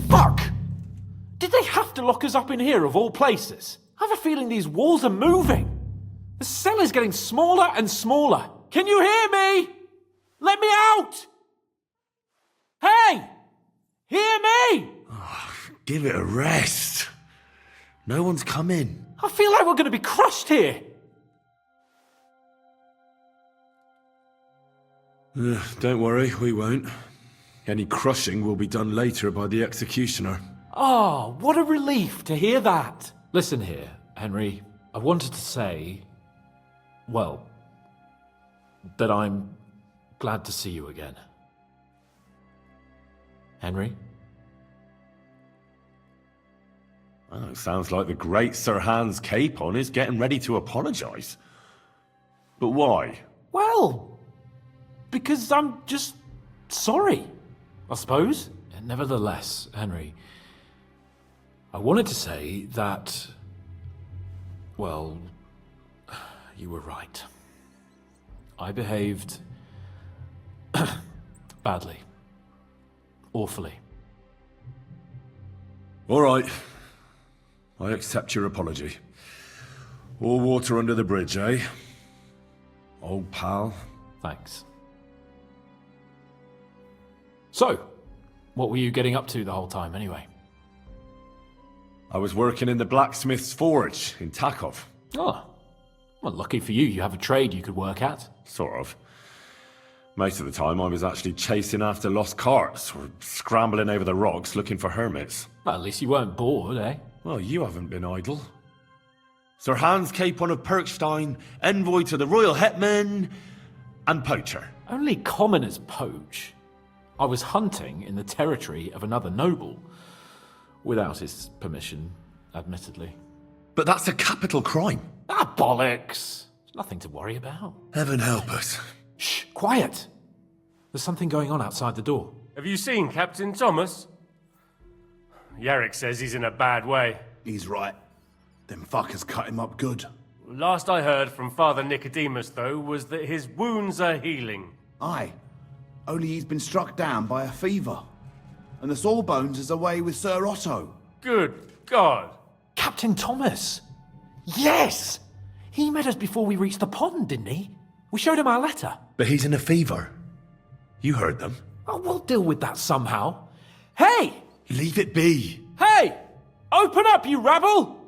Fuck! Did they have to lock us up in here of all places? I have a feeling these walls are moving. The cell is getting smaller and smaller. Can you hear me? Let me out! Hey! Hear me! Oh, give it a rest. No one's come in. I feel like we're going to be crushed here. Don't worry, we won't. Any crushing will be done later by the executioner. Oh, what a relief to hear that. Listen here, Henry. I wanted to say, well, that I'm glad to see you again. Henry? Oh, sounds like the great Sir Hans Capon is getting ready to apologise. But why? Well, because I'm just sorry, I suppose. And nevertheless, Henry, I wanted to say that, well, you were right. I behaved badly. Awfully. All right. I accept your apology. All water under the bridge, eh? Old pal. Thanks. So, what were you getting up to the whole time, anyway? I was working in the blacksmith's forge in Takov. Oh, well, lucky for you, you have a trade you could work at. Sort of. Most of the time I was actually chasing after lost carts or scrambling over the rocks looking for hermits. Well, at least you weren't bored, eh? Well, you haven't been idle. Sir Hans Capon of Perkstein, envoy to the royal hetman, and poacher. Only commoners poach. I was hunting in the territory of another noble. Without his permission, admittedly. But that's a capital crime. Ah, bollocks! Nothing to worry about. Heaven help us. Shh, quiet! There's something going on outside the door. Have you seen Captain Thomas? Yarrick says he's in a bad way. He's right. Them fuckers cut him up good. Last I heard from Father Nicodemus, though, was that his wounds are healing. Aye. Only he's been struck down by a fever. And the Sawbones is away with Sir Otto. Good God! Captain Thomas! Yes! He met us before we reached the pond, didn't he? We showed him our letter. But he's in a fever. You heard them. Oh, we'll deal with that somehow. Hey! Leave it be. Hey! Open up, you rabble!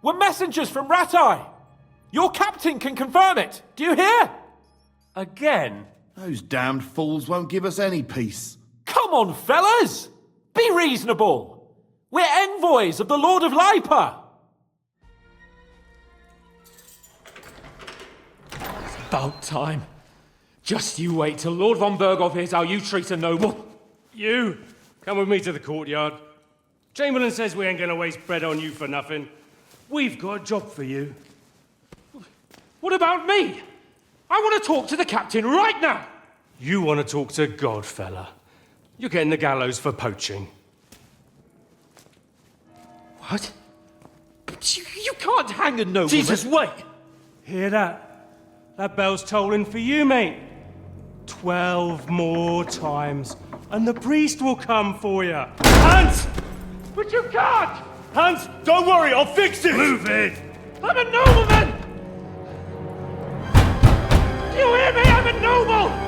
We're messengers from Ratai. Your captain can confirm it. Do you hear? Again? Those damned fools won't give us any peace. Come on, fellas! Be reasonable! We're envoys of the Lord of Lipa! About time. Just you wait till Lord von Berghoff hears how you treat a noble. You, come with me to the courtyard. Chamberlain says we ain't gonna waste bread on you for nothing. We've got a job for you. What about me? I want to talk to the captain right now. You want to talk to God, fella. You're getting the gallows for poaching. What? But you can't hang a nobleman. Jesus, wait! Hear that? That bell's tolling for you, mate. 12 more times, and the priest will come for you. Hans! But you can't! Hans, don't worry, I'll fix it! Move it! I'm a nobleman! Do you hear me? I'm a noble!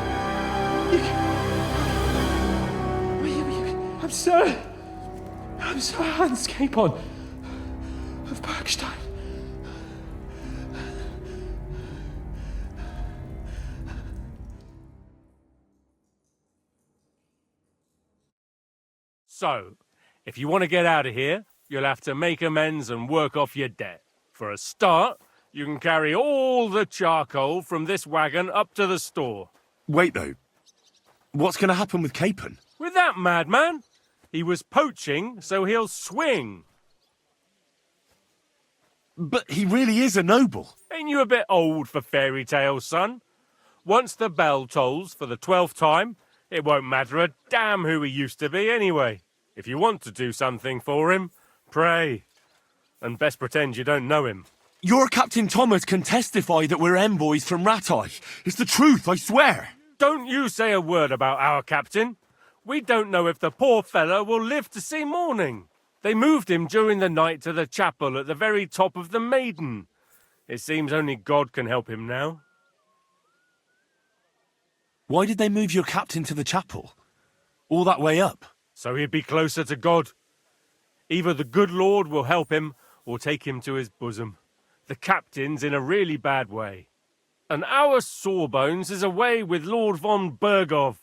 I'm Sir Hans Capon of Bergstein. So, if you want to get out of here, you'll have to make amends and work off your debt. For a start, you can carry all the charcoal from this wagon up to the store. Wait, though. What's going to happen with Capon? With that madman? He was poaching, so he'll swing. But he really is a noble. Ain't you a bit old for fairy tales, son? Once the bell tolls for the 12th time, it won't matter a damn who he used to be anyway. If you want to do something for him, pray. And best pretend you don't know him. Your Captain Thomas can testify that we're envoys from Ratai. It's the truth, I swear. Don't you say a word about our captain. We don't know if the poor fellow will live to see morning. They moved him during the night to the chapel at the very top of the Maiden. It seems only God can help him now. Why did they move your captain to the chapel? All that way up? So he'd be closer to God. Either the good Lord will help him or take him to his bosom. The captain's in a really bad way. And our Sawbones is away with Lord von Bergov.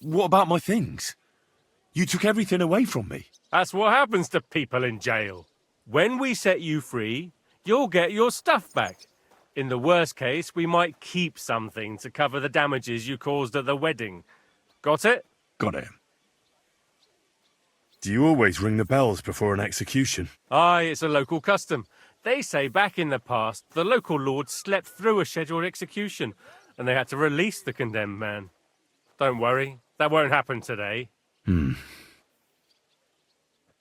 What about my things? You took everything away from me. That's what happens to people in jail. When we set you free, you'll get your stuff back. In the worst case, we might keep something to cover the damages you caused at the wedding. Got it? Got it. Do you always ring the bells before an execution? Aye, it's a local custom. They say back in the past, the local lord slept through a scheduled execution, and they had to release the condemned man. Don't worry, that won't happen today.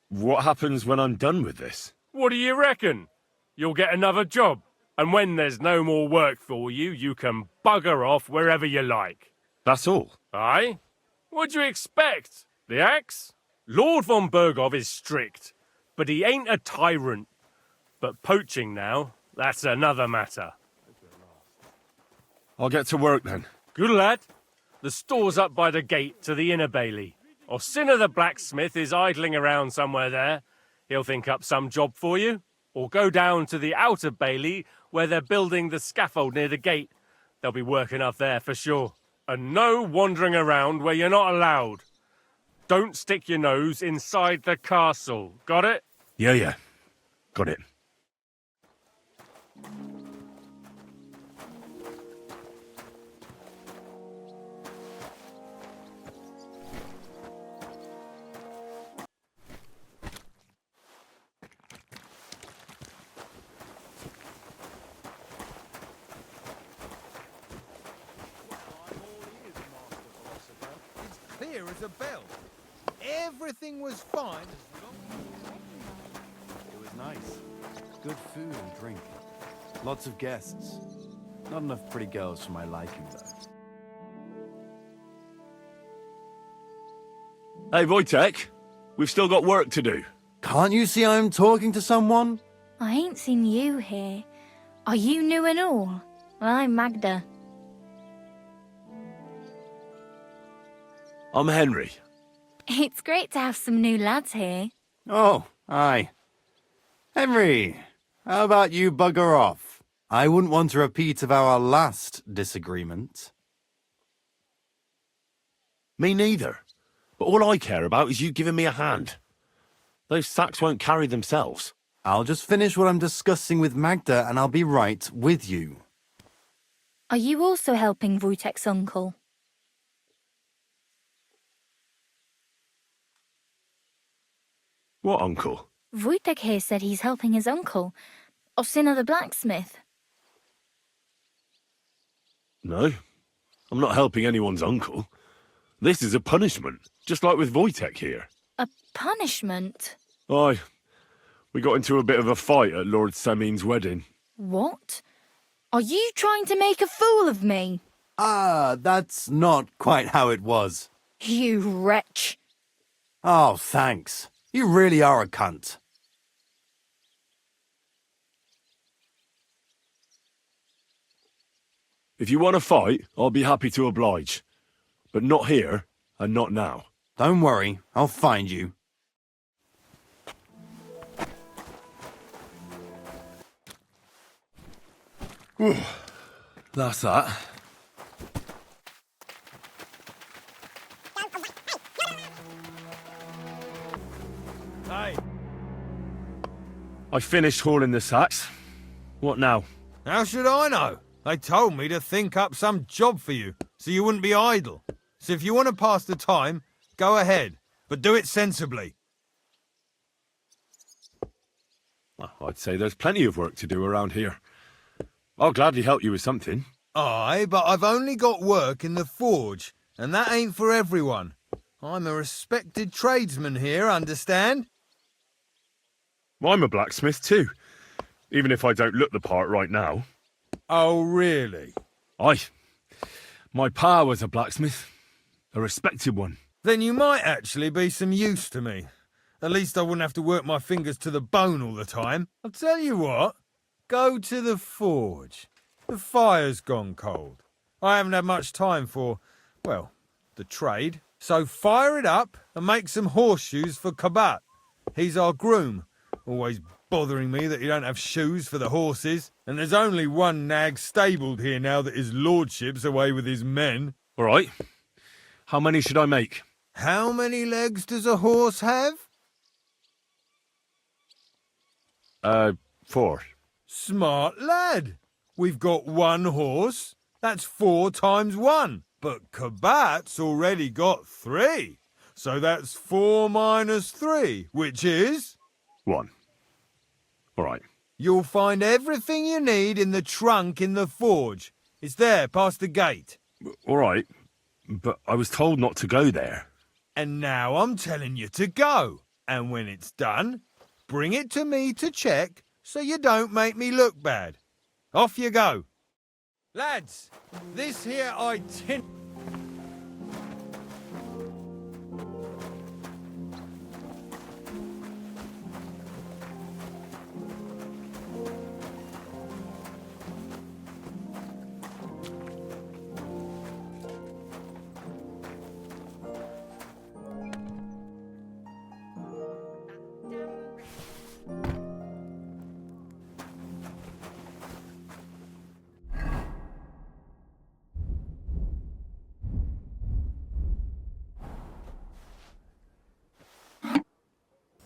What happens when I'm done with this? What do you reckon? You'll get another job, and when there's no more work for you, you can bugger off wherever you like. That's all? Aye? What'd you expect? The axe? Lord von Bergov is strict, but he ain't a tyrant. But poaching now, that's another matter. I'll get to work then. Good lad. The store's up by the gate to the inner bailey. Orsina the blacksmith is idling around somewhere there. He'll think up some job for you. Or go down to the outer bailey where they're building the scaffold near the gate. They'll be working up there for sure. And no wandering around where you're not allowed. Don't stick your nose inside the castle. Got it? Yeah. Got it. Clear as a bell. Everything was fine as long It was nice. Good food and drink. Lots of guests. Not enough pretty girls for my liking, though. Hey, Wojtek. We've still got work to do. Can't you see I'm talking to someone? I ain't seen you here. Are you new and all? Well, I'm Magda. I'm Henry. It's great to have some new lads here. Oh, aye. Henry, how about you bugger off? I wouldn't want a repeat of our last disagreement. Me neither. But all I care about is you giving me a hand. Those sacks won't carry themselves. I'll just finish what I'm discussing with Magda and I'll be right with you. Are you also helping Wojtek's uncle? What uncle? Wojtek here said he's helping his uncle, Orsina the blacksmith. No, I'm not helping anyone's uncle. This is a punishment, just like with Wojtek here. A punishment? Aye, we got into a bit of a fight at Lord Semin's wedding. What? Are you trying to make a fool of me? That's not quite how it was. You wretch. Oh, thanks. You really are a cunt. If you want to fight, I'll be happy to oblige. But not here, and not now. Don't worry, I'll find you. That's that. Hey, I finished hauling the sacks. What now? how should I know? They told me to think up some job for you, so you wouldn't be idle. So if you want to pass the time, go ahead, but do it sensibly. Well, I'd say there's plenty of work to do around here. I'll gladly help you with something. Aye, but I've only got work in the forge, and that ain't for everyone. I'm a respected tradesman here, understand? I'm a blacksmith too, even if I don't look the part right now. Oh, really? Aye. My pa was a blacksmith. A respected one. Then you might actually be some use to me. At least I wouldn't have to work my fingers to the bone all the time. I'll tell you what. Go to the forge. The fire's gone cold. I haven't had much time for, well, the trade. So fire it up and make some horseshoes for Kabat. He's our groom. Always bothering me that you don't have shoes for the horses. And there's only one nag stabled here now that his lordship's away with his men. All right. How many should I make? How many legs does a horse have? 4. Smart lad. We've got one horse. That's 4 times 1. But Kabat's already got 3. So that's 4 minus 3, which is... 1. All right. You'll find everything you need in the trunk in the forge. It's there, past the gate. All right. But I was told not to go there. And now I'm telling you to go. And when it's done, bring it to me to check so you don't make me look bad. Off you go. Lads, this here itinerary...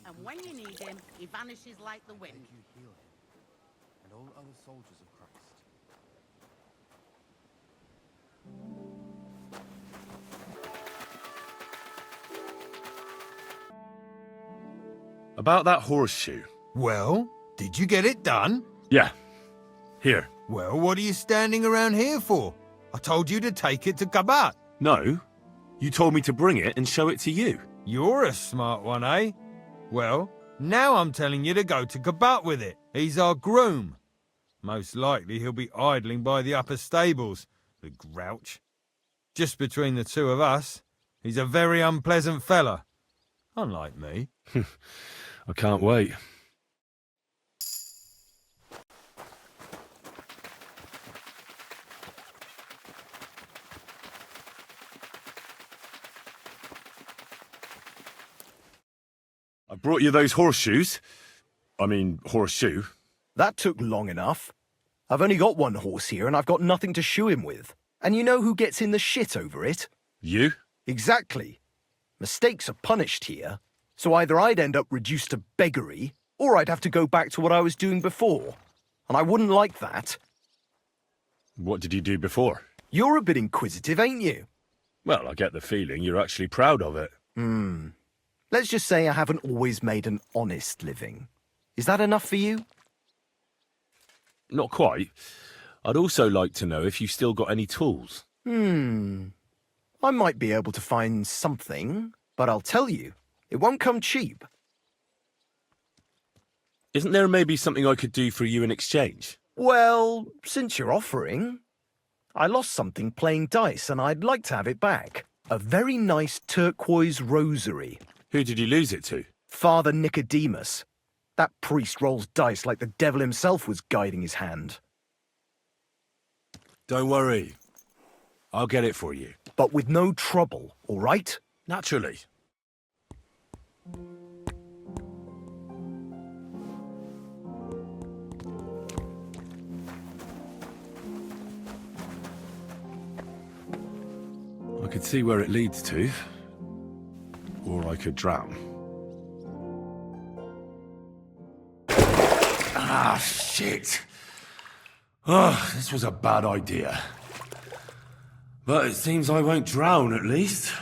And when you need him, he vanishes like the wind. And all other soldiers of Christ. About that horseshoe. Well, did you get it done? Yeah. Here. Well, what are you standing around here for? I told you to take it to Kabat. No. You told me to bring it and show it to you. You're a smart one, eh? Well, now I'm telling you to go to Kabat with it. He's our groom. Most likely he'll be idling by the upper stables, the grouch. Just between the two of us, he's a very unpleasant fella. Unlike me. I can't wait. I brought you those horseshoes. I mean, horseshoe. That took long enough. I've only got one horse here and I've got nothing to shoe him with. And you know who gets in the shit over it? You? Exactly. Mistakes are punished here. So either I'd end up reduced to beggary, or I'd have to go back to what I was doing before. And I wouldn't like that. What did you do before? You're a bit inquisitive, ain't you? Well, I get the feeling you're actually proud of it. Let's just say I haven't always made an honest living. Is that enough for you? Not quite. I'd also like to know if you've still got any tools. I might be able to find something, but I'll tell you, it won't come cheap. Isn't there maybe something I could do for you in exchange? Well, since you're offering, I lost something playing dice and I'd like to have it back. A very nice turquoise rosary. Who did you lose it to? Father Nicodemus. That priest rolls dice like the devil himself was guiding his hand. Don't worry. I'll get it for you. But with no trouble, all right? Naturally. I could see where it leads to. Or I could drown. Ah, shit! Oh, this was a bad idea. But it seems I won't drown, at least.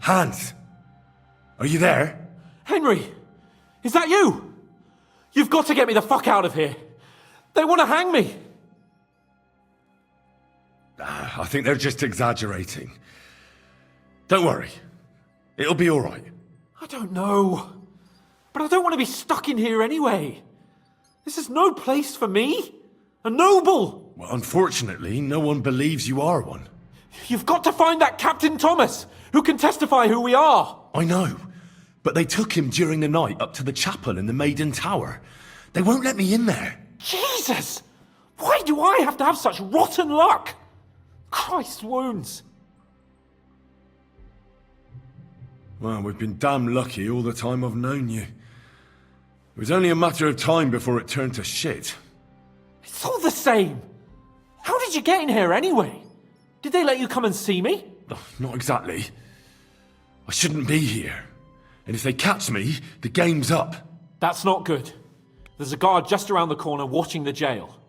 Hans! Are you there? Henry! Is that you? You've got to get me the fuck out of here. They want to hang me. I think they're just exaggerating. Don't worry. It'll be alright. I don't know. But I don't want to be stuck in here anyway. This is no place for me. A noble! Well, unfortunately, no one believes you are one. You've got to find that Captain Thomas, who can testify who we are. I know. But they took him during the night up to the chapel in the Maiden Tower. They won't let me in there. Jesus! Why do I have to have such rotten luck? Christ wounds. Well, we've been damn lucky all the time I've known you. It was only a matter of time before it turned to shit. It's all the same. How did you get in here anyway? Did they let you come and see me? Oh, not exactly. I shouldn't be here. And if they catch me, the game's up. That's not good. There's a guard just around the corner watching the jail.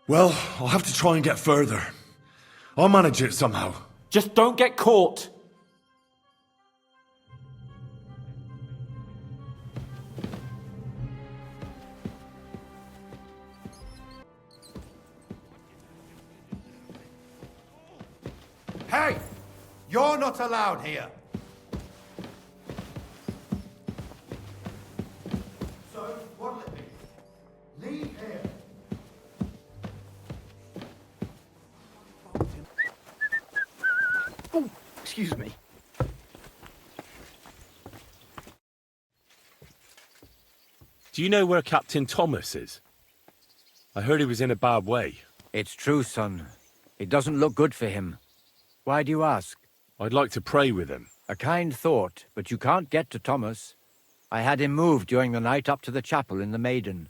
Well, I'll have to try and get further. I'll manage it somehow. Just don't get caught. Hey! You're not allowed here. So, what'll it be? Leave here. Oh, excuse me. Do you know where Captain Thomas is? I heard he was in a bad way. It's true, son. It doesn't look good for him. Why do you ask? I'd like to pray with him. A kind thought, but you can't get to Thomas. I had him moved during the night up to the chapel in the Maiden.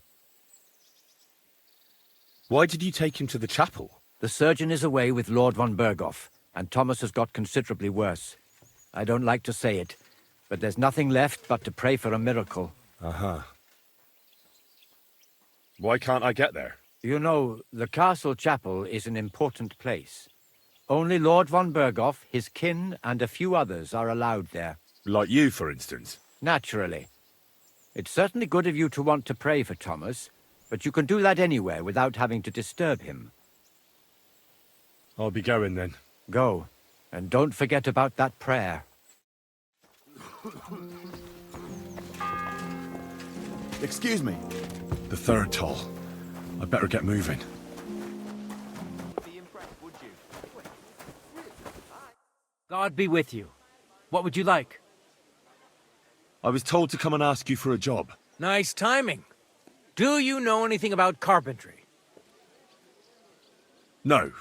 Why did you take him to the chapel? The surgeon is away with Lord von Berghoff, and Thomas has got considerably worse. I don't like to say it, but there's nothing left but to pray for a miracle. Uh-huh. Why can't I get there? You know, the castle chapel is an important place. Only Lord von Berghoff, his kin, and a few others are allowed there. Like you, for instance? Naturally. It's certainly good of you to want to pray for Thomas, but you can do that anywhere without having to disturb him. I'll be going then. Go, and don't forget about that prayer. Excuse me. The third toll. I'd better get moving. God be with you. What would you like? I was told to come and ask you for a job. Nice timing. Do you know anything about carpentry? No.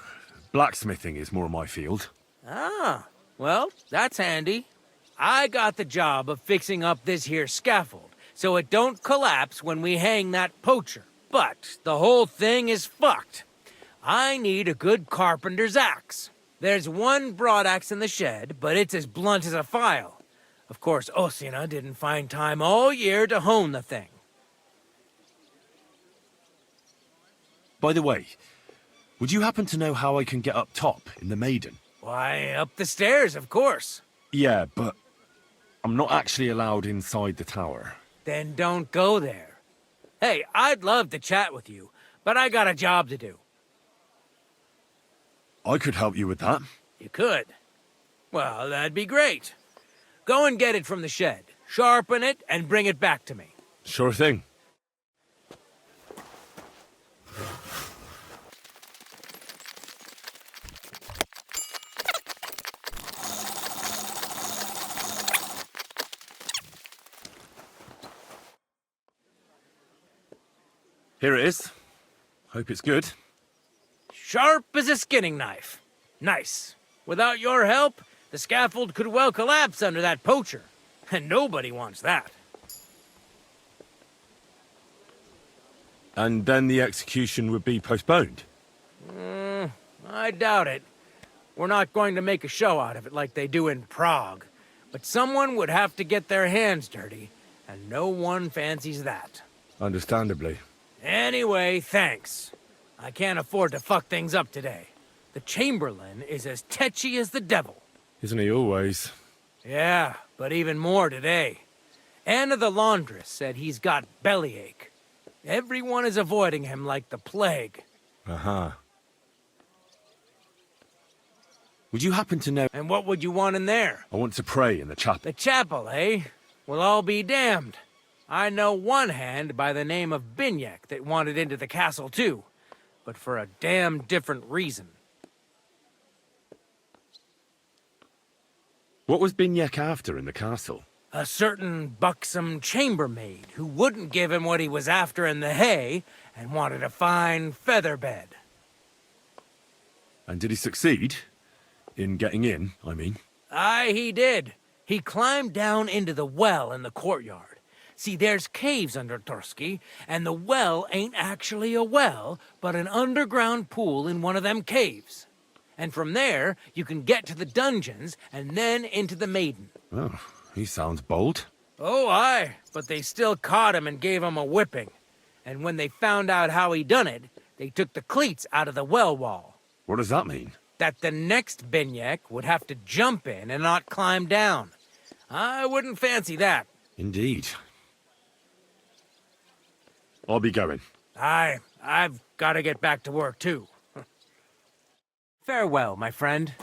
Blacksmithing is more my field. Ah, well, that's handy. I got the job of fixing up this here scaffold, so it don't collapse when we hang that poacher. But the whole thing is fucked. I need a good carpenter's axe. There's one broadaxe in the shed, but it's as blunt as a file. Of course, Osina didn't find time all year to hone the thing. By the way, would you happen to know how I can get up top in the Maiden? Why, up the stairs, of course. Yeah, but I'm not actually allowed inside the tower. Then don't go there. Hey, I'd love to chat with you, but I got a job to do. I could help you with that. You could? Well, that'd be great. Go and get it from the shed, sharpen it, and bring it back to me. Sure thing. Here it is. Hope it's good. Sharp as a skinning knife. Nice. Without your help, the scaffold could well collapse under that poacher. And nobody wants that. And then the execution would be postponed? I doubt it. We're not going to make a show out of it like they do in Prague. But someone would have to get their hands dirty, and no one fancies that. Understandably. Anyway, thanks. I can't afford to fuck things up today. The Chamberlain is as tetchy as the devil. Isn't he always? Yeah, but even more today. Anna the laundress said he's got bellyache. Everyone is avoiding him like the plague. Uh-huh. Would you happen to know... And what would you want in there? I want to pray in the chapel. The chapel, eh? Well, I'll be damned. I know one hand by the name of Binyek that wanted into the castle too, but for a damn different reason. What was Binyek after in the castle? A certain buxom chambermaid who wouldn't give him what he was after in the hay and wanted a fine feather bed. And did he succeed? In getting in, I mean. Aye, he did. He climbed down into the well in the courtyard. See, there's caves under Torski, and the well ain't actually a well, but an underground pool in one of them caves. And from there, you can get to the dungeons, and then into the Maiden. Oh, he sounds bold. Oh, aye, but they still caught him and gave him a whipping. And when they found out how he done it, they took the cleats out of the well wall. What does that mean? That the next Binyek would have to jump in and not climb down. I wouldn't fancy that. Indeed. I'll be going. Aye, I've got to get back to work too. Farewell, my friend.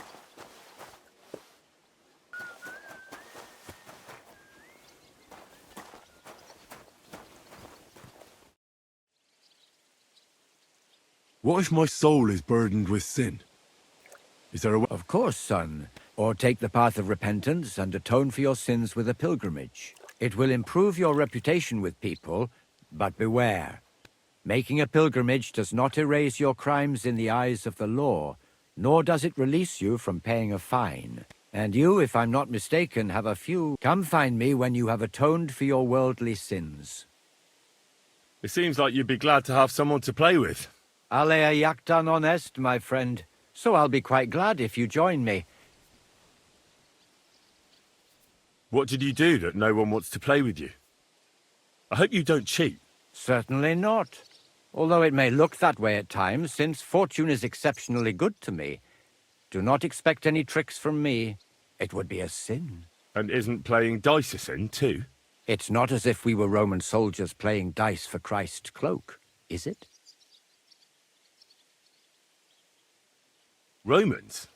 What if my soul is burdened with sin? Is there a way? Of course, son. Or take the path of repentance and atone for your sins with a pilgrimage. It will improve your reputation with people, but beware. Making a pilgrimage does not erase your crimes in the eyes of the law, nor does it release you from paying a fine. And you, if I'm not mistaken, have a few. Come find me when you have atoned for your worldly sins. It seems like you'd be glad to have someone to play with. Alea jactan honest, my friend. So I'll be quite glad if you join me. What did you do that no one wants to play with you? I hope you don't cheat. Certainly not. Although it may look that way at times, since fortune is exceptionally good to me. Do not expect any tricks from me. It would be a sin. And isn't playing dice a sin, too? It's not as if we were Roman soldiers playing dice for Christ's cloak, is it? Romans?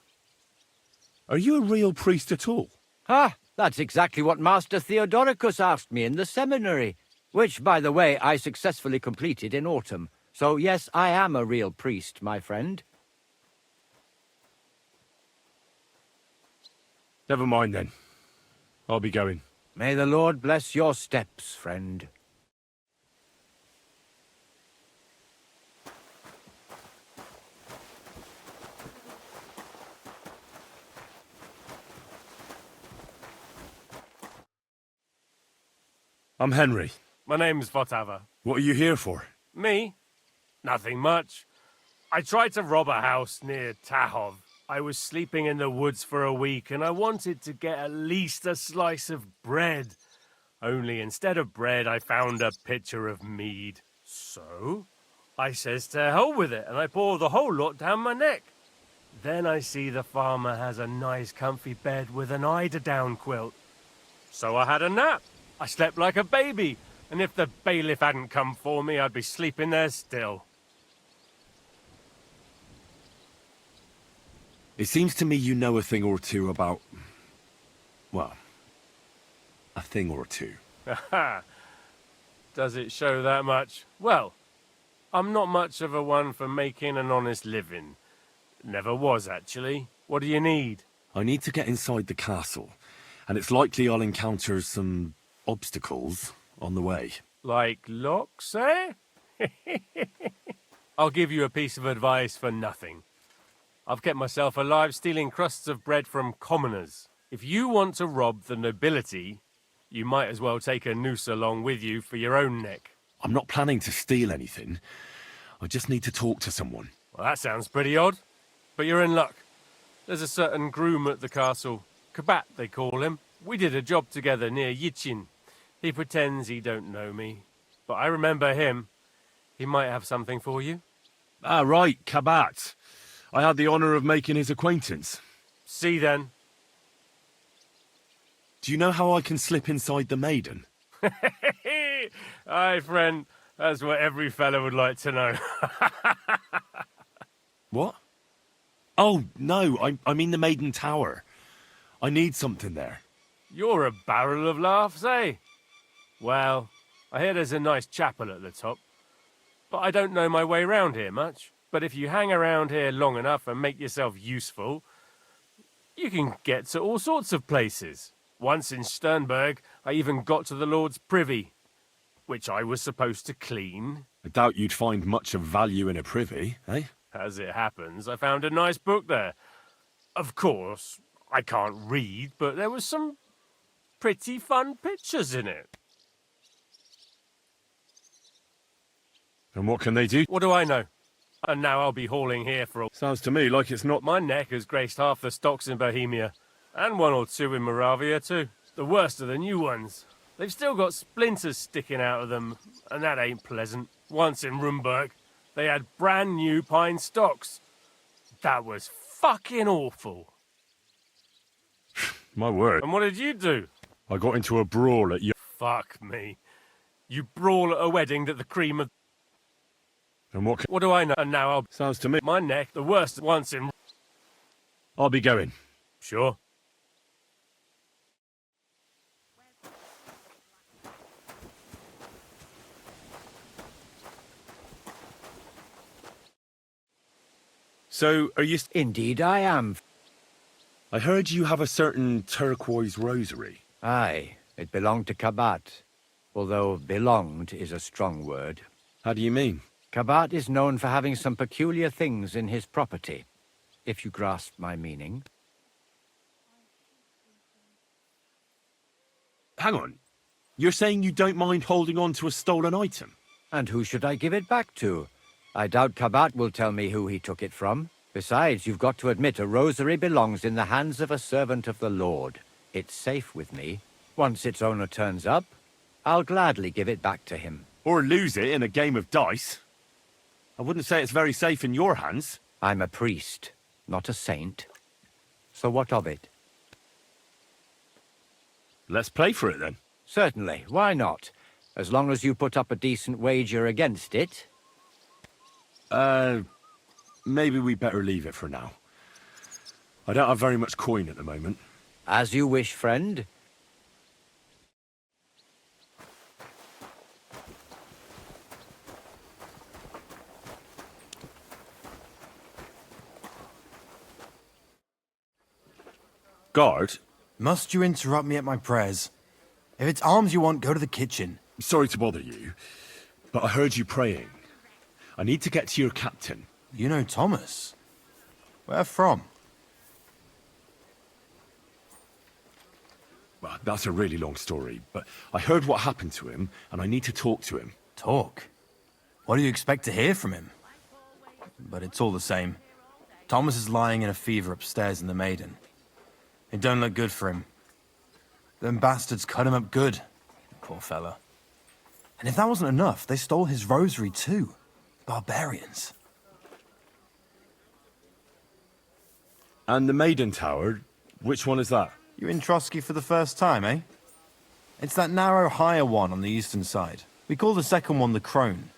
Are you a real priest at all? Ah, that's exactly what Master Theodoricus asked me in the seminary, which, by the way, I successfully completed in autumn. So yes, I am a real priest, my friend. Never mind then. I'll be going. May the Lord bless your steps, friend. I'm Henry. My name's Votava. What are you here for? Me? Nothing much. I tried to rob a house near Tahov. I was sleeping in the woods for a week and I wanted to get at least a slice of bread. Only instead of bread, I found a pitcher of mead. So, I says to hell with it and I pour the whole lot down my neck. Then I see the farmer has a nice comfy bed with an eider-down quilt. So I had a nap. I slept like a baby, and if the bailiff hadn't come for me, I'd be sleeping there still. It seems to me you know a thing or two about... well, a thing or two. Aha! Does it show that much? Well, I'm not much of a one for making an honest living. Never was, actually. What do you need? I need to get inside the castle, and it's likely I'll encounter some obstacles on the way. Like locks, eh? I'll give you a piece of advice for nothing. I've kept myself alive stealing crusts of bread from commoners. If you want to rob the nobility, you might as well take a noose along with you for your own neck. I'm not planning to steal anything. I just need to talk to someone. Well, that sounds pretty odd. But you're in luck. There's a certain groom at the castle. Kabat, they call him. We did a job together near Yichin. He pretends he don't know me. But I remember him. He might have something for you. Ah, right, Kabat. I had the honor of making his acquaintance. See then. Do you know how I can slip inside the Maiden? Aye, friend. That's what every fella would like to know. What? Oh, no, I mean the Maiden Tower. I need something there. You're a barrel of laughs, eh? Well, I hear there's a nice chapel at the top. But I don't know my way round here much. But if you hang around here long enough and make yourself useful, you can get to all sorts of places. Once in Sternberg, I even got to the Lord's privy, which I was supposed to clean. I doubt you'd find much of value in a privy, eh? As it happens, I found a nice book there. Of course, I can't read, but there was some pretty fun pictures in it. And what can they do? What do I know? And now I'll be hauling here for all... Sounds to me like it's not... My neck has graced half the stocks in Bohemia, and one or two in Moravia too. The worst are the new ones. They've still got splinters sticking out of them, and that ain't pleasant. Once in Rumberg, they had brand new pine stocks. That was fucking awful. My word. And what did you do? I got into a brawl at... Fuck me. You brawl at a wedding that the cream of... And what can... What do I know? And now I'll... Sounds to me... My neck, the worst once in... I'll be going. Sure. So, are you... Indeed I am. I heard you have a certain turquoise rosary. Aye, it belonged to Kabat. Although belonged is a strong word. How do you mean? Kabat is known for having some peculiar things in his property, if you grasp my meaning. Hang on. You're saying you don't mind holding on to a stolen item? And who should I give it back to? I doubt Kabat will tell me who he took it from. Besides, you've got to admit a rosary belongs in the hands of a servant of the Lord. It's safe with me. Once its owner turns up, I'll gladly give it back to him. Or lose it in a game of dice. I wouldn't say it's very safe in your hands. I'm a priest, not a saint. So what of it? Let's play for it then. Certainly, why not? As long as you put up a decent wager against it. Maybe we better leave it for now. I don't have very much coin at the moment. As you wish, friend. Guard? Must you interrupt me at my prayers? If it's arms you want, go to the kitchen. Sorry to bother you, but I heard you praying. I need to get to your captain. You know Thomas? Where from? Well, that's a really long story, but I heard what happened to him, and I need to talk to him. Talk? What do you expect to hear from him? But it's all the same. Thomas is lying in a fever upstairs in the Maiden. It don't look good for him. Them bastards cut him up good. Poor fella. And if that wasn't enough, they stole his rosary too. Barbarians. And the Maiden Tower, which one is that? You're in Trotsky for the first time, eh? It's that narrow, higher one on the eastern side. We call the second one the Crone.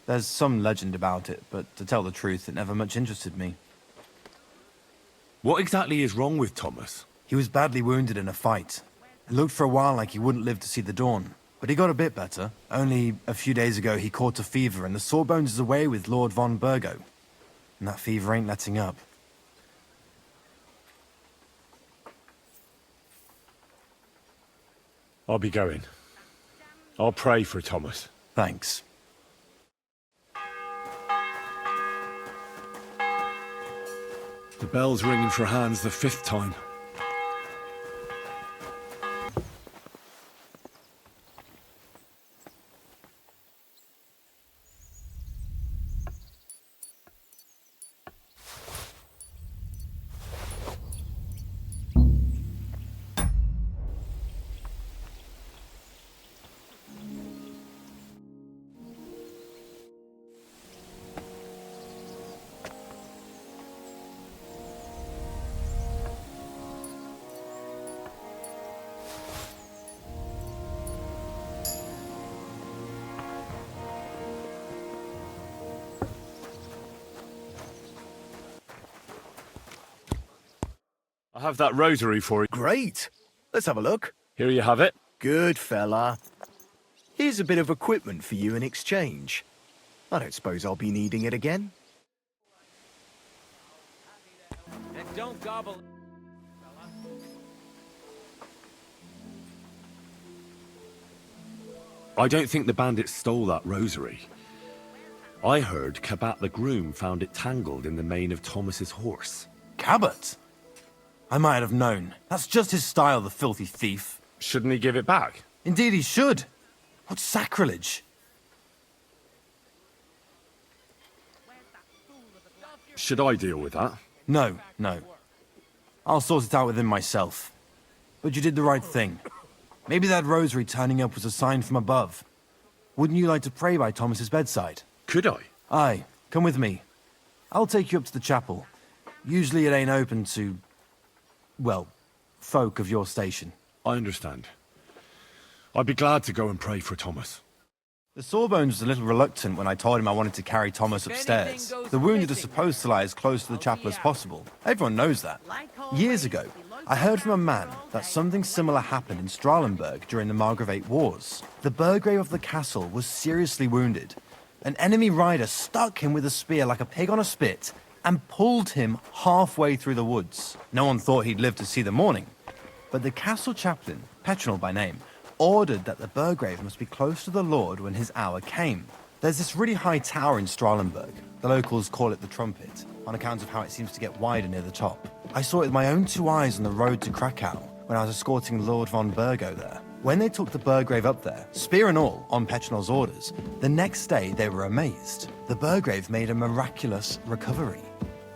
There's some legend about it, but to tell the truth, it never much interested me. What exactly is wrong with Thomas? He was badly wounded in a fight. It looked for a while like he wouldn't live to see the dawn. But he got a bit better. Only a few days ago he caught a fever and the Sawbones is away with Lord von Burgo. And that fever ain't letting up. I'll be going. I'll pray for Thomas. Thanks. The bell's ringing for Hans the 5th time. I have that rosary for you. Great. Let's have a look. Here you have it. Good fella. Here's a bit of equipment for you in exchange. I don't suppose I'll be needing it again. And don't gobble. I don't think the bandits stole that rosary. I heard Cabot the groom found it tangled in the mane of Thomas's horse. Cabot? I might have known. That's just his style, the filthy thief. Shouldn't he give it back? Indeed he should. What sacrilege. Should I deal with that? No. I'll sort it out with him myself. But you did the right thing. Maybe that rosary turning up was a sign from above. Wouldn't you like to pray by Thomas's bedside? Could I? Aye, come with me. I'll take you up to the chapel. Usually it ain't open to, well, folk of your station. I understand. I'd be glad to go and pray for Thomas. The Sawbones was a little reluctant when I told him I wanted to carry Thomas upstairs. The wounded are supposed to lie as close to the chapel as possible. Everyone knows that. Years ago, I heard from a man that something similar happened in Strahlenberg during the Margravate Wars. The Burgrave of the castle was seriously wounded. An enemy rider stuck him with a spear like a pig on a spit and pulled him halfway through the woods. No one thought he'd live to see the morning. But the castle chaplain, Petronel by name, ordered that the Burgrave must be close to the Lord when his hour came. There's this really high tower in Strahlenberg. The locals call it the Trumpet, on account of how it seems to get wider near the top. I saw it with my own 2 eyes on the road to Krakow when I was escorting Lord von Burgo there. When they took the Burgrave up there, spear and all, on Petronel's orders, the next day they were amazed. The Burgrave made a miraculous recovery.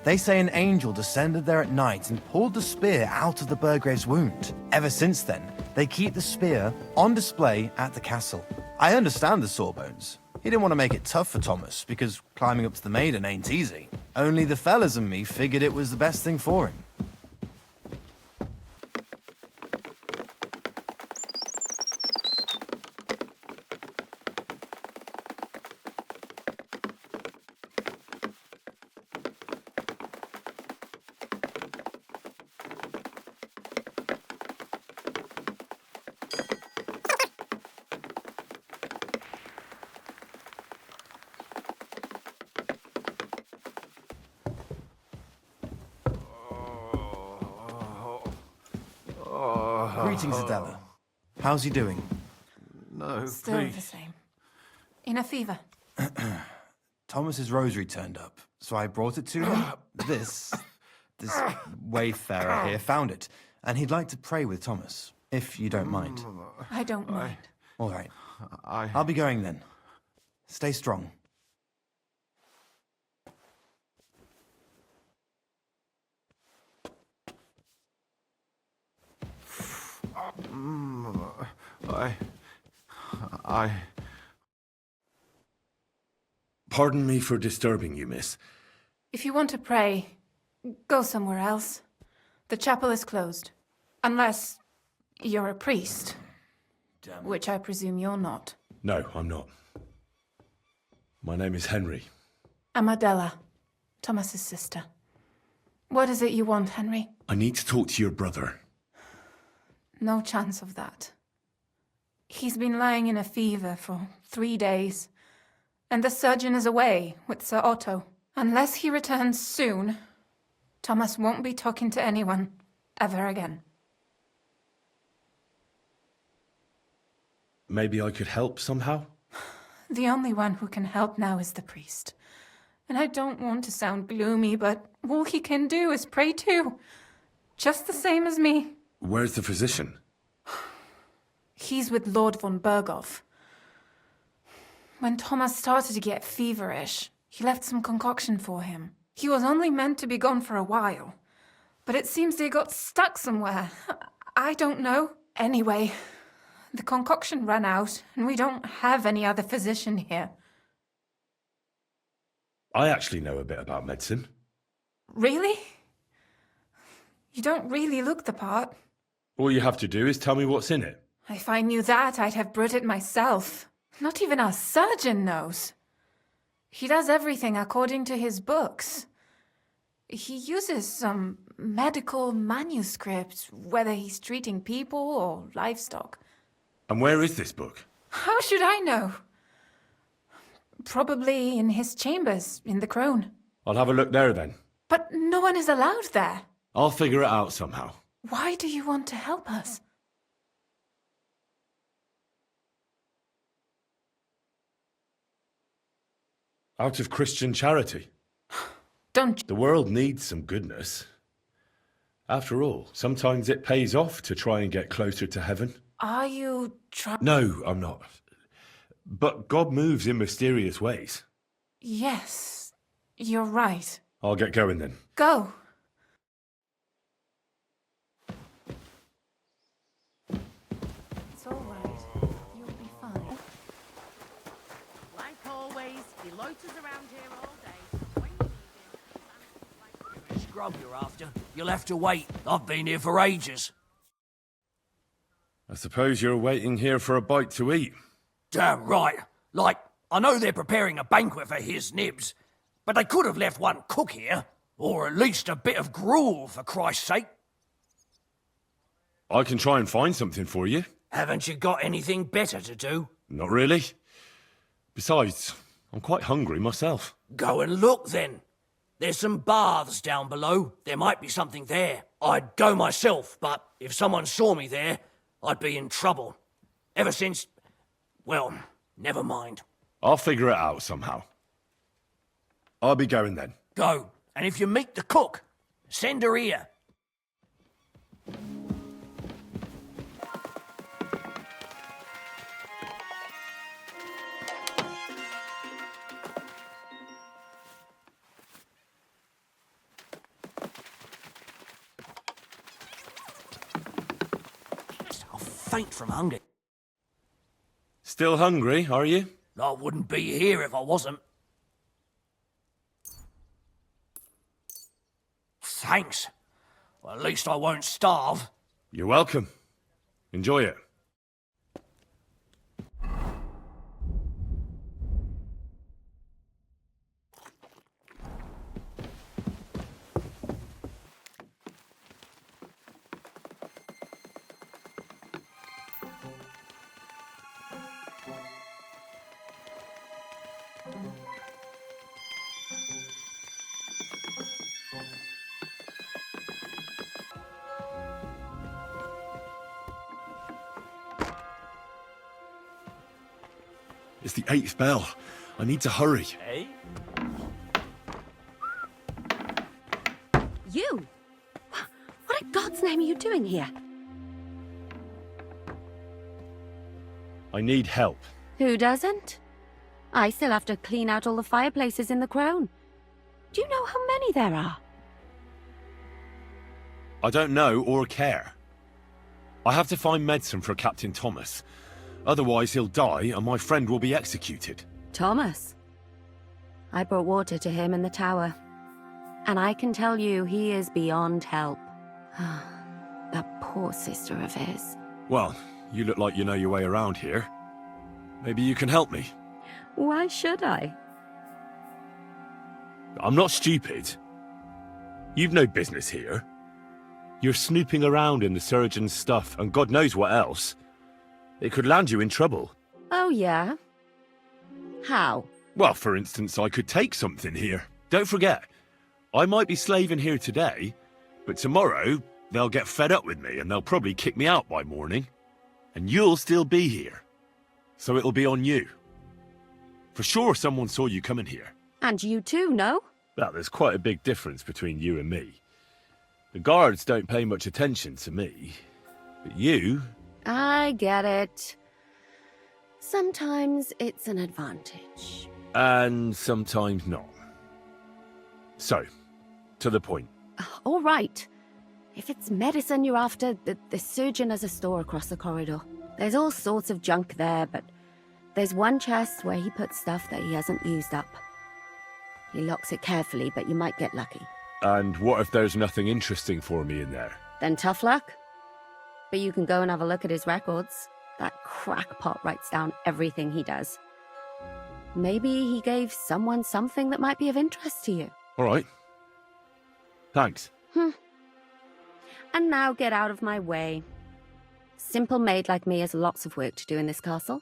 They say an angel descended there at night and pulled the spear out of the Burgrave's wound. Ever since then, they keep the spear on display at the castle. I understand the Sawbones. He didn't want to make it tough for Thomas, because climbing up to the Maiden ain't easy. Only the fellas and me figured it was the best thing for him. Greetings, Adela. How's he doing? No, Still please. the same. In a fever. Thomas's rosary turned up, so I brought it to him. This wayfarer here found it, and he'd like to pray with Thomas, if you don't mind. I don't mind. All right. I'll be going then. Stay strong. Pardon me for disturbing you, miss. If you want to pray, go somewhere else. The chapel is closed. Unless you're a priest. Which I presume you're not. No, I'm not. My name is Henry. I'm Adela, Thomas's sister. What is it you want, Henry? I need to talk to your brother. No chance of that. He's been lying in a fever for 3 days, and the surgeon is away with Sir Otto. Unless he returns soon, Thomas won't be talking to anyone ever again. Maybe I could help somehow? The only one who can help now is the priest. And I don't want to sound gloomy, but all he can do is pray too. Just the same as me. Where's the physician? He's with Lord von Berghoff. When Thomas started to get feverish, he left some concoction for him. He was only meant to be gone for a while, but it seems they got stuck somewhere. I don't know. Anyway, the concoction ran out, and we don't have any other physician here. I actually know a bit about medicine. Really? You don't really look the part. All you have to do is tell me what's in it. If I knew that, I'd have brewed it myself. Not even our surgeon knows. He does everything according to his books. He uses some medical manuscript, whether he's treating people or livestock. And where is this book? How should I know? Probably in his chambers, in the Crone. I'll have a look there then. But no one is allowed there. I'll figure it out somehow. Why do you want to help us? Out of Christian charity. Don't... The world needs some goodness. After all, sometimes it pays off to try and get closer to heaven. Are you trying... No, I'm not. But God moves in mysterious ways. Yes, you're right. I'll get going then. Go. It's all right. You'll be fine. Like always, he loiters around here all day. When you need him, Scrub you're after. You'll have to wait. I've been here for ages. I suppose you're waiting here for a bite to eat. Damn right. Like, I know they're preparing a banquet for his nibs, but they could have left one cook here, or at least a bit of gruel, for Christ's sake. I can try and find something for you. Haven't you got anything better to do? Not really. Besides, I'm quite hungry myself. Go and look then. There's some baths down below. There might be something there. I'd go myself, but if someone saw me there, I'd be in trouble. Ever since... well, never mind. I'll figure it out somehow. I'll be going then. Go, and if you meet the cook, send her here. I'll faint from hunger. Still hungry, are you? I wouldn't be here if I wasn't. Thanks. Well, at least I won't starve. You're welcome. Enjoy it. It's the 8th bell. I need to hurry. Hey? You? What in God's name are you doing here? I need help. Who doesn't? I still have to clean out all the fireplaces in the Crone. Do you know how many there are? I don't know or care. I have to find medicine for Captain Thomas. Otherwise he'll die and my friend will be executed. Thomas? I brought water to him in the tower. And I can tell you he is beyond help. That poor sister of his. Well, you look like you know your way around here. Maybe you can help me. Why should I? I'm not stupid. You've no business here. You're snooping around in the surgeon's stuff and God knows what else. It could land you in trouble. Oh, yeah? How? Well, for instance, I could take something here. Don't forget, I might be slaving here today, but tomorrow they'll get fed up with me and they'll probably kick me out by morning. And you'll still be here. So it'll be on you. For sure someone saw you coming here. And you too, no? Well, there's quite a big difference between you and me. The guards don't pay much attention to me. But you... I get it. Sometimes it's an advantage. And sometimes not. So, to the point. All right. If it's medicine you're after, the surgeon has a store across the corridor. There's all sorts of junk there, but there's one chest where he puts stuff that he hasn't used up. He locks it carefully, but you might get lucky. And what if there's nothing interesting for me in there? Then tough luck. But you can go and have a look at his records. That crackpot writes down everything he does. Maybe he gave someone something that might be of interest to you. All right. Thanks. And now get out of my way. Simple maid like me has lots of work to do in this castle.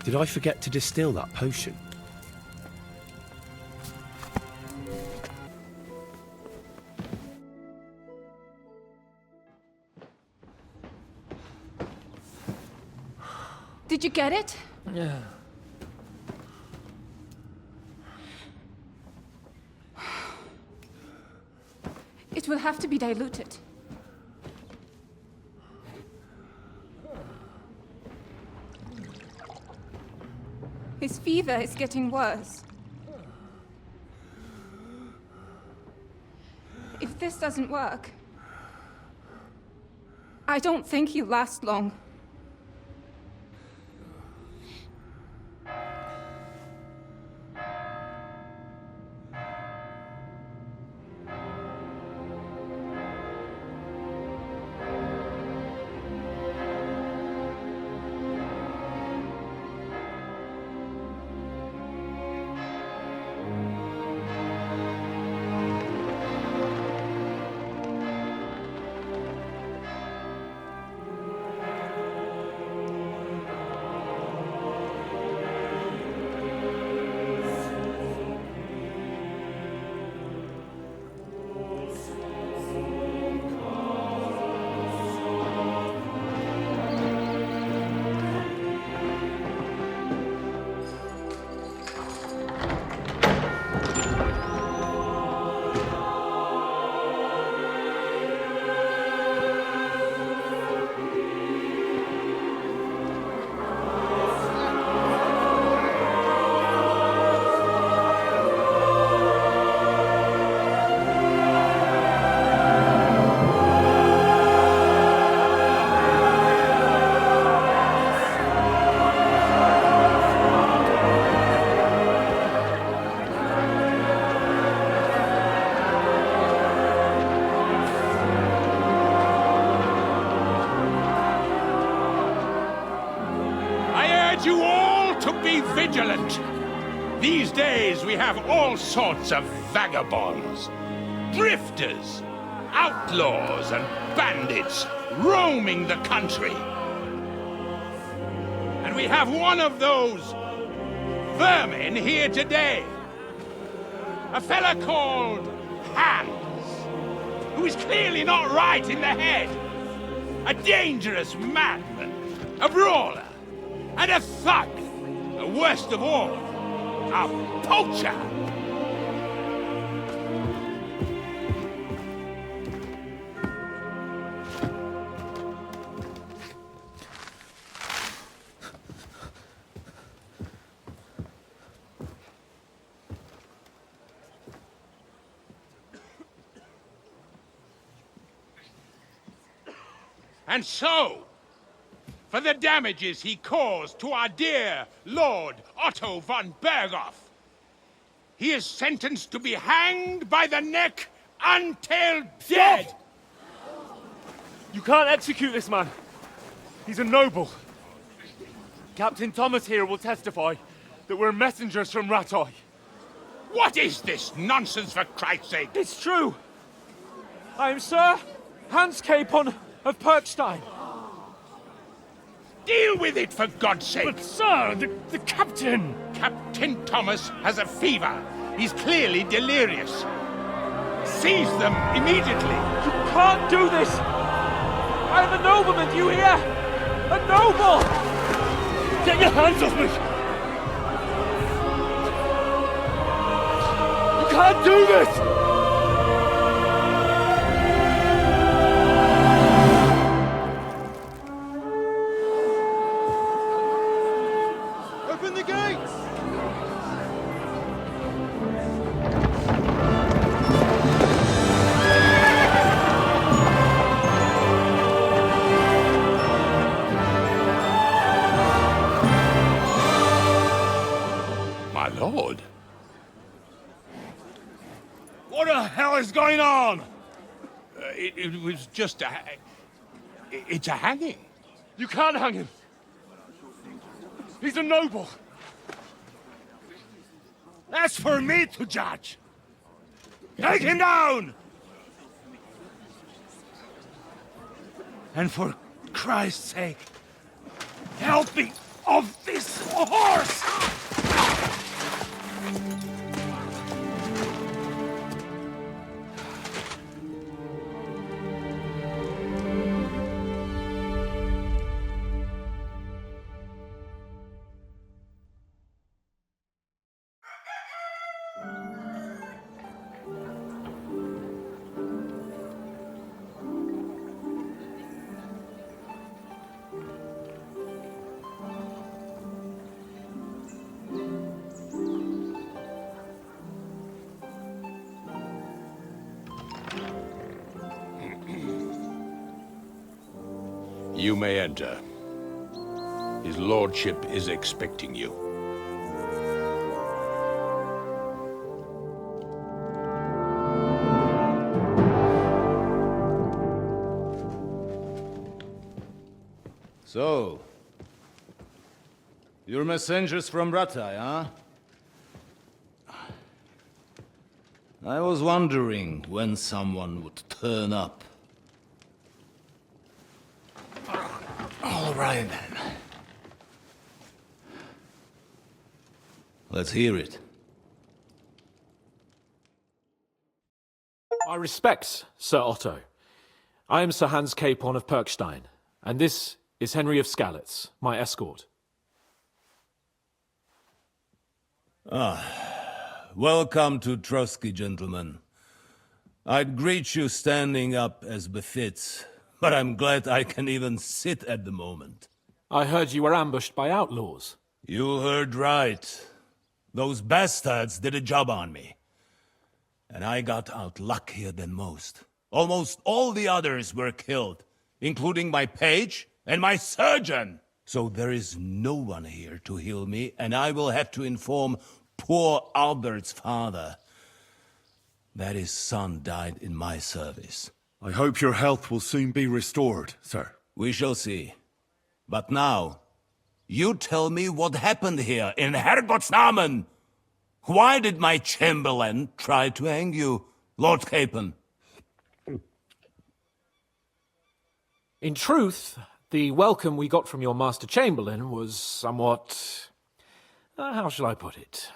Did I forget to distill that potion? Did you get it? Yeah. It will have to be diluted. His fever is getting worse. If this doesn't work, I don't think he'll last long. You all to be vigilant. These days we have all sorts of vagabonds, drifters, outlaws and bandits roaming the country. And we have one of those vermin here today. A fella called Hans, who is clearly not right in the head. A dangerous madman, a brawler, and a thug, the worst of all, a poacher. And so, for the damages he caused to our dear Lord Otto von Berghoff. He is sentenced to be hanged by the neck until dead! You can't execute this man. He's a noble. Captain Thomas here will testify that we're messengers from Ratoi. What is this nonsense, for Christ's sake? It's true. I am Sir Hans Capon of Perkstein. Deal with it, for God's sake! But, sir, the captain! Captain Thomas has a fever. He's clearly delirious. Seize them immediately! You can't do this! I am a nobleman, do you hear? A noble! Get your hands off me! You can't do this! Open the gates! My lord. What the hell is going on? It was just a... It's a hanging. You can't hang him. He's a noble. That's for me to judge. Take him down! And for Christ's sake, help me off this horse! You may enter. His lordship is expecting you. So, you're messengers from Ratai, huh? I was wondering when someone would turn up. All right, then. Let's hear it. My respects, Sir Otto. I am Sir Hans Capon of Perkstein, and this is Henry of Skalitz, my escort. Welcome to Trotsky, gentlemen. I'd greet you standing up as befits, but I'm glad I can even sit at the moment. I heard you were ambushed by outlaws. You heard right. Those bastards did a job on me. And I got out luckier than most. Almost all the others were killed, including my page and my surgeon. So there is no one here to heal me, and I will have to inform poor Albert's father that his son died in my service. I hope your health will soon be restored, sir. We shall see. But now, you tell me what happened here in Herrgottsnamen. Why did my chamberlain try to hang you, Lord Capon? In truth, the welcome we got from your Master Chamberlain was somewhat... how shall I put it?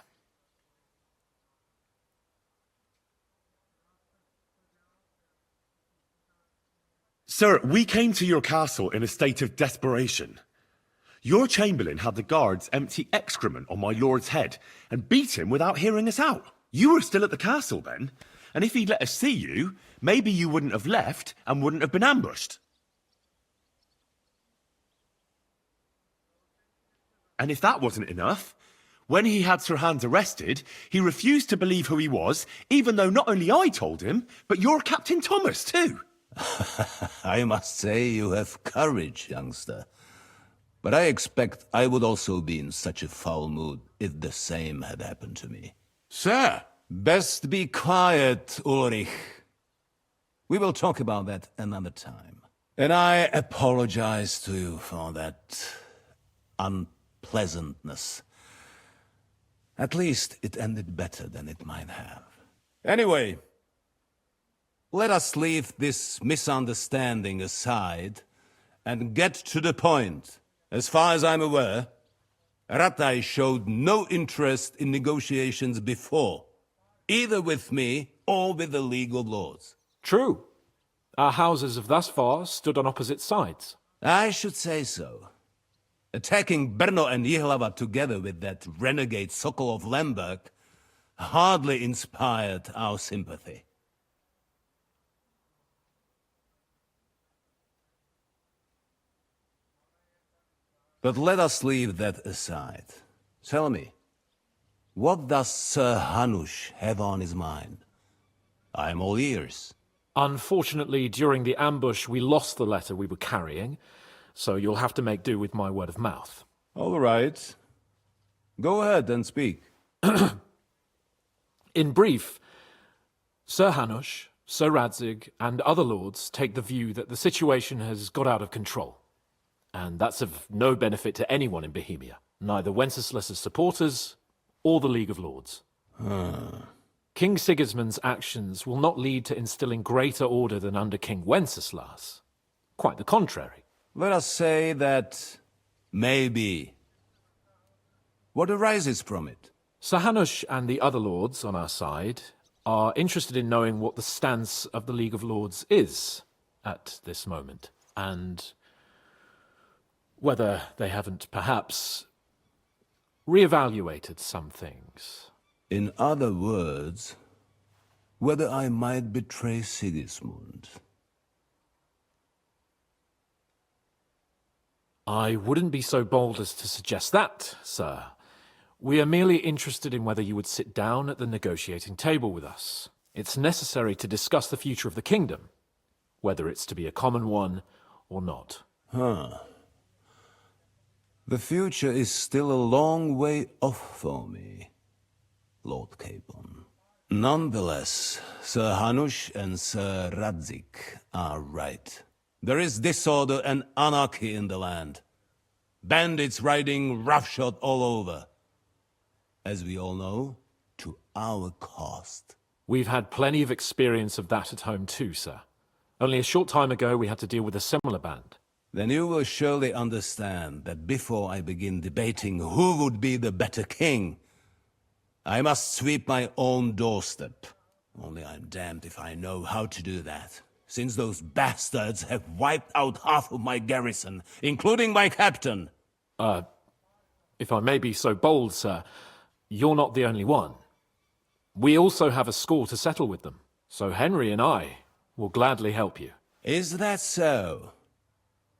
Sir, we came to your castle in a state of desperation. Your chamberlain had the guards empty excrement on my lord's head and beat him without hearing us out. You were still at the castle then, and if he'd let us see you, maybe you wouldn't have left and wouldn't have been ambushed. And if that wasn't enough, when he had Sir Hans arrested, he refused to believe who he was, even though not only I told him, but your Captain Thomas too. I must say you have courage, youngster. But I expect I would also be in such a foul mood if the same had happened to me. Sir! Best be quiet, Ulrich. We will talk about that another time. And I apologize to you for that unpleasantness. At least it ended better than it might have. Anyway, let us leave this misunderstanding aside and get to the point. As far as I'm aware, Ratai showed no interest in negotiations before, either with me or with the League of Lords. True. Our houses have thus far stood on opposite sides. I should say so. Attacking Brno and Jihlava together with that renegade Sokol of Lemberg hardly inspired our sympathy. But let us leave that aside. Tell me, what does Sir Hanush have on his mind? I am all ears. Unfortunately, during the ambush, we lost the letter we were carrying, so you'll have to make do with my word of mouth. All right. Go ahead and speak. In brief, Sir Hanush, Sir Radzig, and other lords take the view that the situation has got out of control. And that's of no benefit to anyone in Bohemia, neither Wenceslas's supporters or the League of Lords. King Sigismund's actions will not lead to instilling greater order than under King Wenceslas. Quite the contrary. Let us say that maybe. What arises from it? Sir Hanush and the other lords on our side are interested in knowing what the stance of the League of Lords is at this moment, and whether they haven't perhaps reevaluated some things. In other words, whether I might betray Sigismund. I wouldn't be so bold as to suggest that, sir. We are merely interested in whether you would sit down at the negotiating table with us. It's necessary to discuss the future of the kingdom, whether it's to be a common one or not. The future is still a long way off for me, Lord Capon. Nonetheless, Sir Hanush and Sir Radzig are right. There is disorder and anarchy in the land. Bandits riding roughshod all over. As we all know, to our cost. We've had plenty of experience of that at home too, sir. Only a short time ago we had to deal with a similar band. Then you will surely understand that before I begin debating who would be the better king, I must sweep my own doorstep. Only I'm damned if I know how to do that, since those bastards have wiped out half of my garrison, including my captain. If I may be so bold, sir, you're not the only one. We also have a score to settle with them, so Henry and I will gladly help you. Is that so?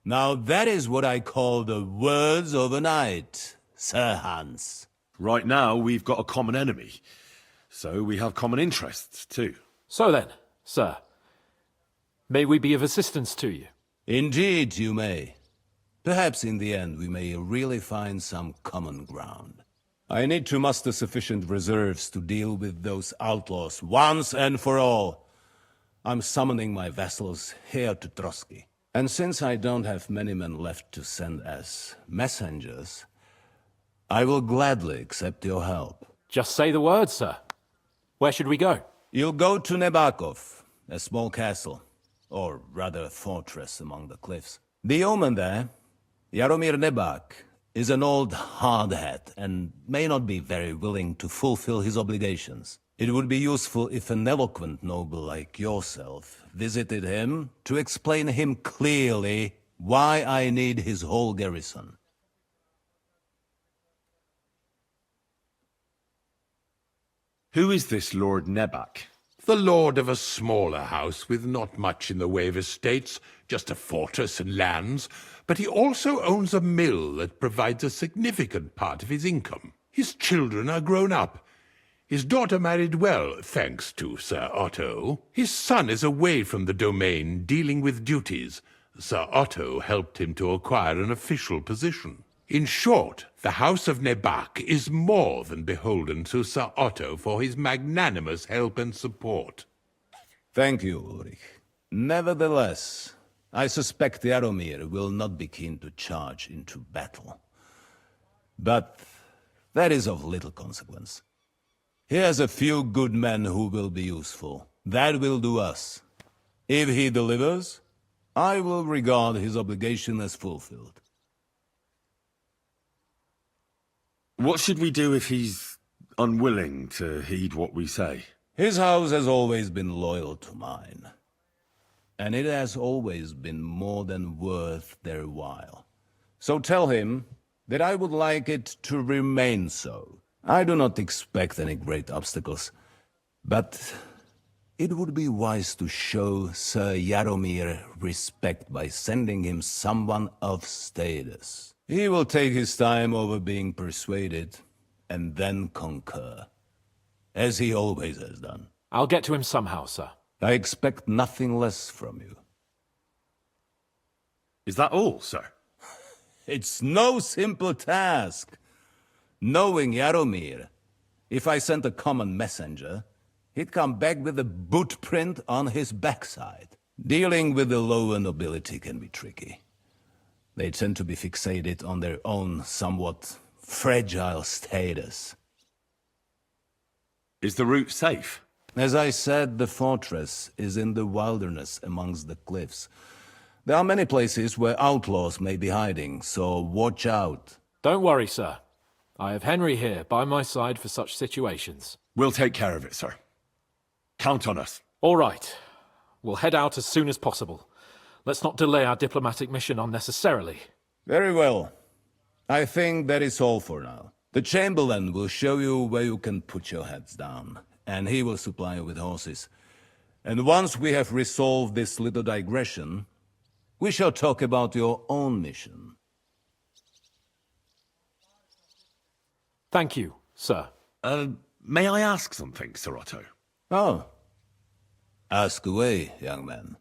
Now that is what I call the words of a knight, Sir Hans. Right now, we've got a common enemy, so we have common interests too. So then, sir, may we be of assistance to you? Indeed you may. Perhaps in the end we may really find some common ground. I need to muster sufficient reserves to deal with those outlaws once and for all. I'm summoning my vassals here to Trotsky. And since I don't have many men left to send as messengers, I will gladly accept your help. Just say the word, sir. Where should we go? You'll go to Nebakov, a small castle, or rather a fortress among the cliffs. The yeoman there, Jaromir Nebak, is an old hardhat and may not be very willing to fulfill his obligations. It would be useful if an eloquent noble like yourself visited him to explain him clearly why I need his whole garrison. Who is this Lord Nebak? The lord of a smaller house with not much in the way of estates, just a fortress and lands, but he also owns a mill that provides a significant part of his income. His children are grown up. His daughter married well, thanks to Sir Otto. His son is away from the domain, dealing with duties, Sir Otto helped him to acquire an official position. In short, the House of Nebak is more than beholden to Sir Otto for his magnanimous help and support. Thank you, Ulrich. Nevertheless, I suspect Jaromir will not be keen to charge into battle. But that is of little consequence. He has a few good men who will be useful. That will do us. If he delivers, I will regard his obligation as fulfilled. What should we do if he's unwilling to heed what we say? His house has always been loyal to mine. And it has always been more than worth their while. So tell him that I would like it to remain so. I do not expect any great obstacles, but it would be wise to show Sir Jaromir respect by sending him someone of status. He will take his time over being persuaded, and then concur, as he always has done. I'll get to him somehow, sir. I expect nothing less from you. Is that all, sir? It's no simple task. Knowing Jaromir, if I sent a common messenger, he'd come back with a boot print on his backside. Dealing with the lower nobility can be tricky. They tend to be fixated on their own somewhat fragile status. Is the route safe? As I said, the fortress is in the wilderness amongst the cliffs. There are many places where outlaws may be hiding, so watch out. Don't worry, sir. I have Henry here by my side for such situations. We'll take care of it, sir. Count on us. All right. We'll head out as soon as possible. Let's not delay our diplomatic mission unnecessarily. Very well. I think that is all for now. The Chamberlain will show you where you can put your heads down, and he will supply you with horses. And once we have resolved this little digression, we shall talk about your own mission. Thank you, sir. May I ask something, Sir Otto? Oh. Ask away, young man.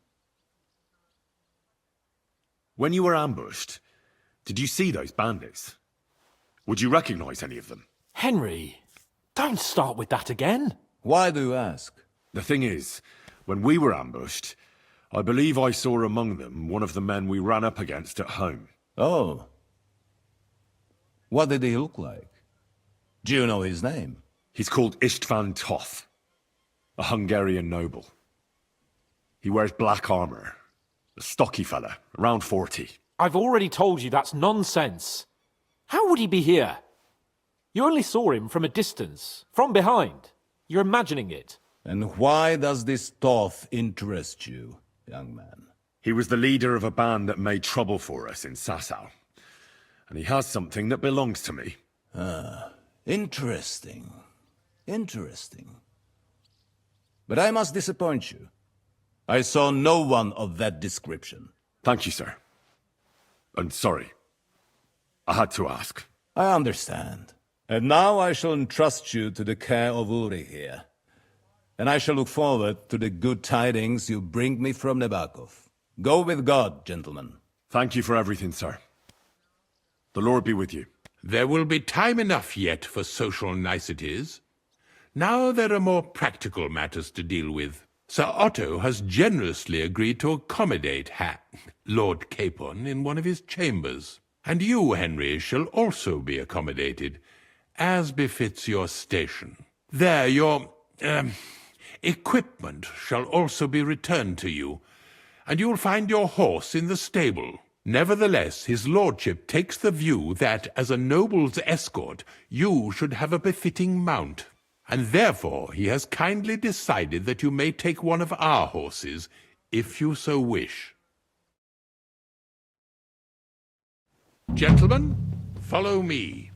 When you were ambushed, did you see those bandits? Would you recognize any of them? Henry, don't start with that again. Why do you ask? The thing is, when we were ambushed, I believe I saw among them one of the men we ran up against at home. Oh. What did he look like? Do you know his name? He's called Istvan Toth, a Hungarian noble. He wears black armor. A stocky fella, around 40. I've already told you that's nonsense. How would he be here? You only saw him from a distance, from behind. You're imagining it. And why does this Toth interest you, young man? He was the leader of a band that made trouble for us in Sasau. And he has something that belongs to me. Ah, interesting. Interesting. But I must disappoint you. I saw no one of that description. Thank you, sir. And sorry. I had to ask. I understand. And now I shall entrust you to the care of Ulrich here. And I shall look forward to the good tidings you bring me from Nebakov. Go with God, gentlemen. Thank you for everything, sir. The Lord be with you. There will be time enough yet for social niceties. Now there are more practical matters to deal with. Sir Otto has generously agreed to accommodate Lord Capon in one of his chambers. And you, Henry, shall also be accommodated, as befits your station. There, your equipment shall also be returned to you, and you'll find your horse in the stable. Nevertheless, his lordship takes the view that, as a noble's escort, you should have a befitting mount. And therefore he has kindly decided that you may take one of our horses, if you so wish. Gentlemen, follow me.